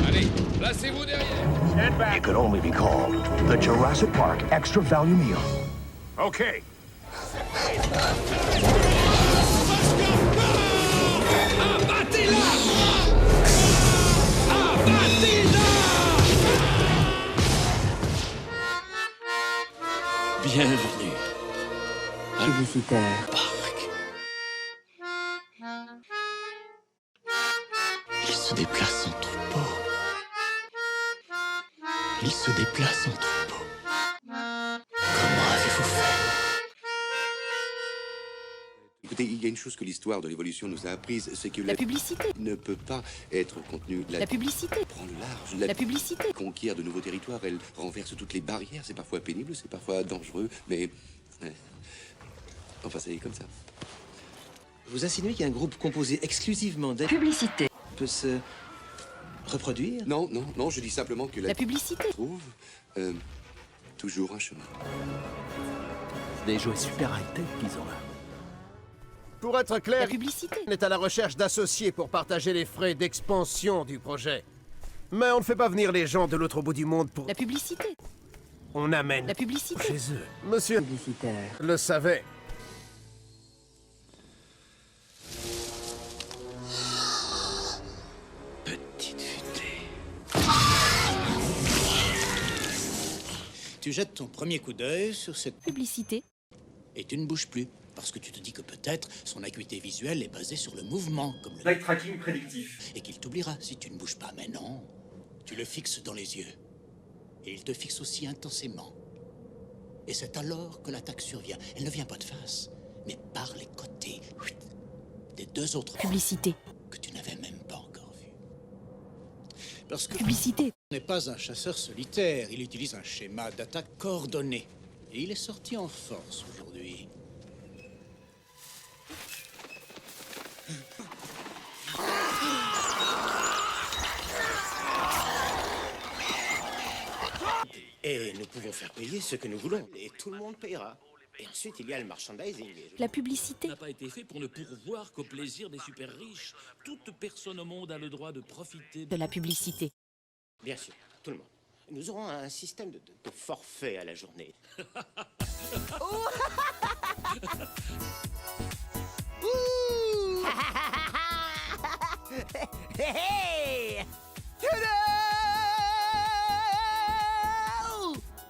Allez, placez-vous derrière. It could only be called the Jurassic Park Extra Value Meal. Okay. Abattez-la! Abattez-la! Bienvenue. Publicitaire. Parc. Il se déplace en troupeau. Il se déplace en troupeau. Comment avez-vous fait? Écoutez, il y a une chose que l'histoire de l'évolution nous a apprise, c'est que La publicité. ne peut pas être contenue. La publicité. Prend le large. La publicité. Conquiert de nouveaux territoires, elle renverse toutes les barrières. C'est parfois pénible, c'est parfois dangereux, mais... Enfin, ça y est comme ça. Vous insinuez qu'il y a un groupe composé exclusivement d'êtres Publicité. peut se reproduire? Non, non, non, je dis simplement que La publicité. trouve toujours un chemin. Des jouets super high-tech qu'ils ont là. Pour être clair, La publicité. on est à la recherche d'associés pour partager les frais d'expansion du projet. Mais on ne fait pas venir les gens de l'autre bout du monde pour... La publicité. On amène La publicité. chez eux. Monsieur Publicitaire. le savait. Petite futée. Tu jettes ton premier coup d'œil sur cette... Publicité. Et tu ne bouges plus. Parce que tu te dis que peut-être son acuité visuelle est basée sur le mouvement, comme le... Light tracking prédictif. Et qu'il t'oubliera si tu ne bouges pas. Mais non, tu le fixes dans les yeux. Et il te fixe aussi intensément. Et c'est alors que l'attaque survient. Elle ne vient pas de face, mais par les côtés. Des deux autres Publicité. que tu n'avais même pas encore vus. Parce que... Publicité. n'est pas un chasseur solitaire, il utilise un schéma d'attaque coordonné. Et il est sorti en force aujourd'hui. Et nous pouvons faire payer ce que nous voulons. Et tout le monde payera. Et ensuite, il y a le merchandising. La publicité. N'a pas été fait pour ne pourvoir qu'au plaisir des super riches. Toute personne au monde a le droit de profiter De la publicité. Bien sûr, tout le monde. Nous aurons un système de forfait à la journée.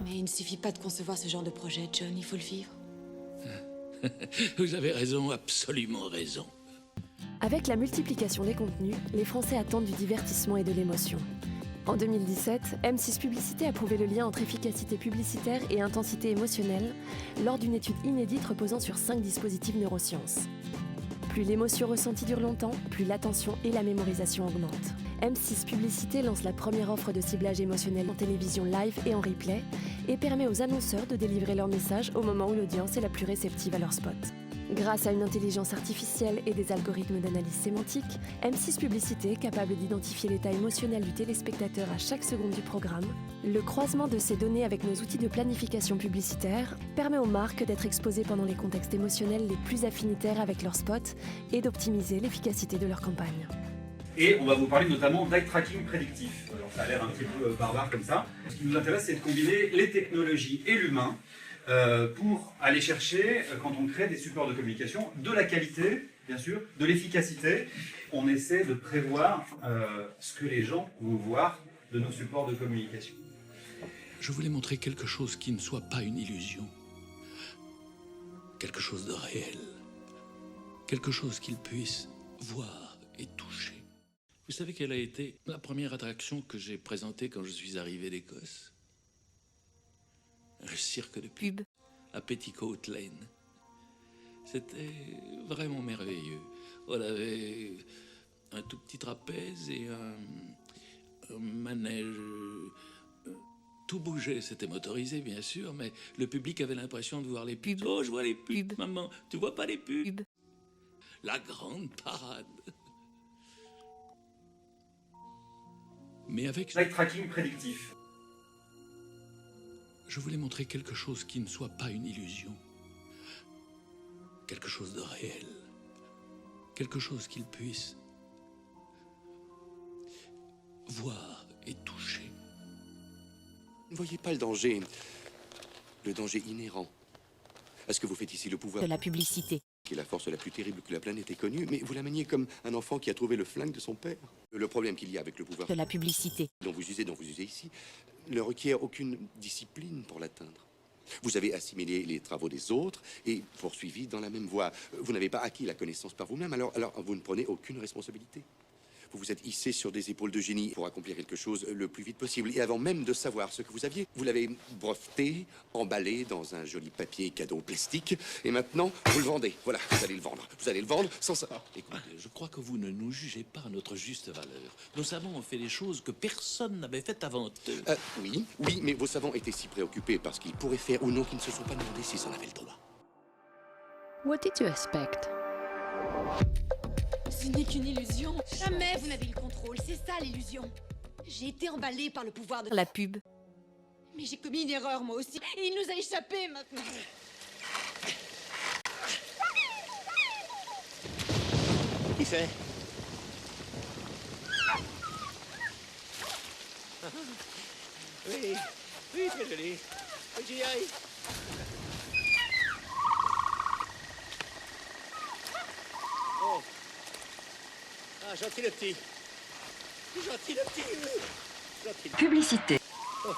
Mais il ne suffit pas de concevoir ce genre de projet, John, il faut le vivre. Vous avez raison, absolument raison. Avec la multiplication des contenus, les Français attendent du divertissement et de l'émotion. En 2017, M6 Publicité a prouvé le lien entre efficacité publicitaire et intensité émotionnelle lors d'une étude inédite reposant sur 5 dispositifs neurosciences. Plus l'émotion ressentie dure longtemps, plus l'attention et la mémorisation augmentent. M6 Publicité lance la première offre de ciblage émotionnel en télévision live et en replay et permet aux annonceurs de délivrer leur message au moment où l'audience est la plus réceptive à leur spot. Grâce à une intelligence artificielle et des algorithmes d'analyse sémantique, M6 Publicité est capable d'identifier l'état émotionnel du téléspectateur à chaque seconde du programme. Le croisement de ces données avec nos outils de planification publicitaire permet aux marques d'être exposées pendant les contextes émotionnels les plus affinitaires avec leurs spots et d'optimiser l'efficacité de leur campagne. Et on va vous parler notamment d'eye tracking prédictif. Alors ça a l'air un petit peu barbare comme ça. Ce qui nous intéresse, c'est de combiner les technologies et l'humain pour aller chercher, quand on crée des supports de communication, de la qualité, bien sûr, de l'efficacité. On essaie de prévoir ce que les gens vont voir de nos supports de communication. Je voulais montrer quelque chose qui ne soit pas une illusion. Quelque chose de réel. Quelque chose qu'ils puissent voir et toucher. Vous savez quelle a été la première attraction que j'ai présentée quand je suis arrivé d'Écosse? Un cirque de pub à Petticoat Lane. C'était vraiment merveilleux. On avait un tout petit trapèze et un manège. Tout bougeait, c'était motorisé bien sûr, mais le public avait l'impression de voir les pubs. Oh, je vois les pubs, maman, tu vois pas les pubs? La grande parade. Mais avec... Light tracking prédictif. Je voulais montrer quelque chose qui ne soit pas une illusion. Quelque chose de réel. Quelque chose qu'ils puissent voir et toucher. Ne voyez pas le danger inhérent à ce que vous faites ici, le pouvoir. De la publicité. Qui est la force la plus terrible que la planète ait connue, mais vous la maniez comme un enfant qui a trouvé le flingue de son père. Le problème qu'il y a avec le pouvoir De la publicité. dont vous usez ici, ne requiert aucune discipline pour l'atteindre. Vous avez assimilé les travaux des autres et poursuivi dans la même voie. Vous n'avez pas acquis la connaissance par vous-même, alors vous ne prenez aucune responsabilité. Vous vous êtes hissé sur des épaules de génie pour accomplir quelque chose le plus vite possible. Et avant même de savoir ce que vous aviez, vous l'avez breveté, emballé dans un joli papier cadeau plastique. Et maintenant, vous le vendez. Voilà, vous allez le vendre. Vous allez le vendre sans ça. Écoutez, je crois que vous ne nous jugez pas à notre juste valeur. Nos savants ont fait des choses que personne n'avait faites avant eux. Oui, mais vos savants étaient si préoccupés par ce qu'ils pourraient faire ou non qu'ils ne se sont pas demandé s'ils en avaient le droit. What did you expect? Ce n'est qu'une illusion. Jamais vous n'avez eu le contrôle, c'est ça l'illusion. J'ai été emballée par le pouvoir de La pub. Mais j'ai commis une erreur moi aussi. Et il nous a échappé maintenant. Qui c'est? Oui, très joli. Faut que j'y aille. Oh. Ah, gentil le petit. Gentil le petit. Gentil. Publicité. Oh.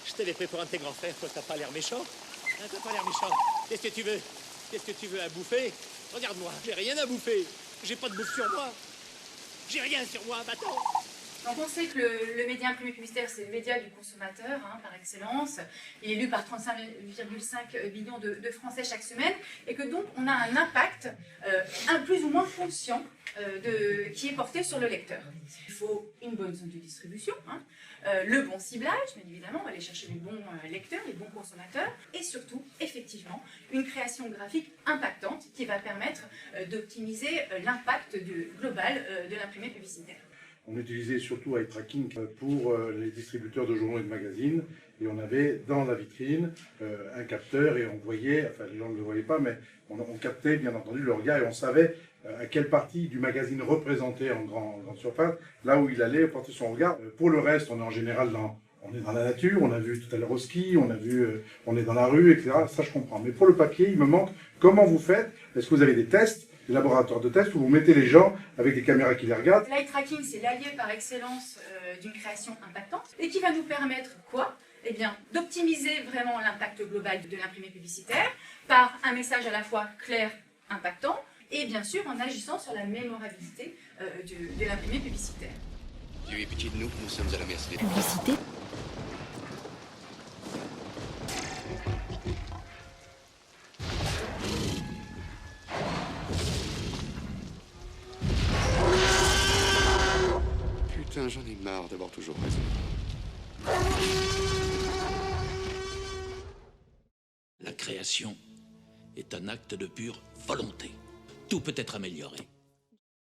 Je t'avais pris pour un de tes grands frères, toi t'as pas l'air méchant. Hein, t'as pas l'air méchant. Qu'est-ce que tu veux? Qu'est-ce que tu veux à bouffer? Regarde-moi, j'ai rien à bouffer. J'ai pas de bouffe sur moi. J'ai rien sur moi, va-t'en. Donc on sait que le média imprimé publicitaire, c'est le média du consommateur, par excellence. Il est lu par 35,5 millions de Français chaque semaine, et que donc on a un impact, un plus ou moins conscient, qui est porté sur le lecteur. Il faut une bonne zone de distribution, le bon ciblage, bien évidemment, on va aller chercher les bons lecteurs, les bons consommateurs, et surtout, effectivement, une création graphique impactante qui va permettre d'optimiser l'impact global de l'imprimé publicitaire. On utilisait surtout eye tracking pour les distributeurs de journaux et de magazines, et on avait dans la vitrine un capteur, et on voyait, enfin les gens ne le voyaient pas, mais on captait bien entendu le regard, et on savait à quelle partie du magazine représentait en grande surface, là où il allait porter son regard. Pour le reste, on est en général on est dans la nature, on a vu tout à l'heure au ski, on est dans la rue, etc. Ça je comprends. Mais pour le papier, il me manque comment vous faites. Est-ce que vous avez des tests, des laboratoires de tests où vous mettez les gens avec des caméras qui les regardent? L'eye tracking, c'est l'allié par excellence d'une création impactante et qui va nous permettre quoi? Eh bien, d'optimiser vraiment l'impact global de l'imprimé publicitaire par un message à la fois clair, impactant, et bien sûr en agissant sur la mémorabilité de l'imprimé publicitaire. Dieu ait pitié de nous, nous sommes à la merci des... Publicité. Putain, j'en ai marre d'avoir toujours raison. La création est un acte de pure volonté. Tout peut être amélioré.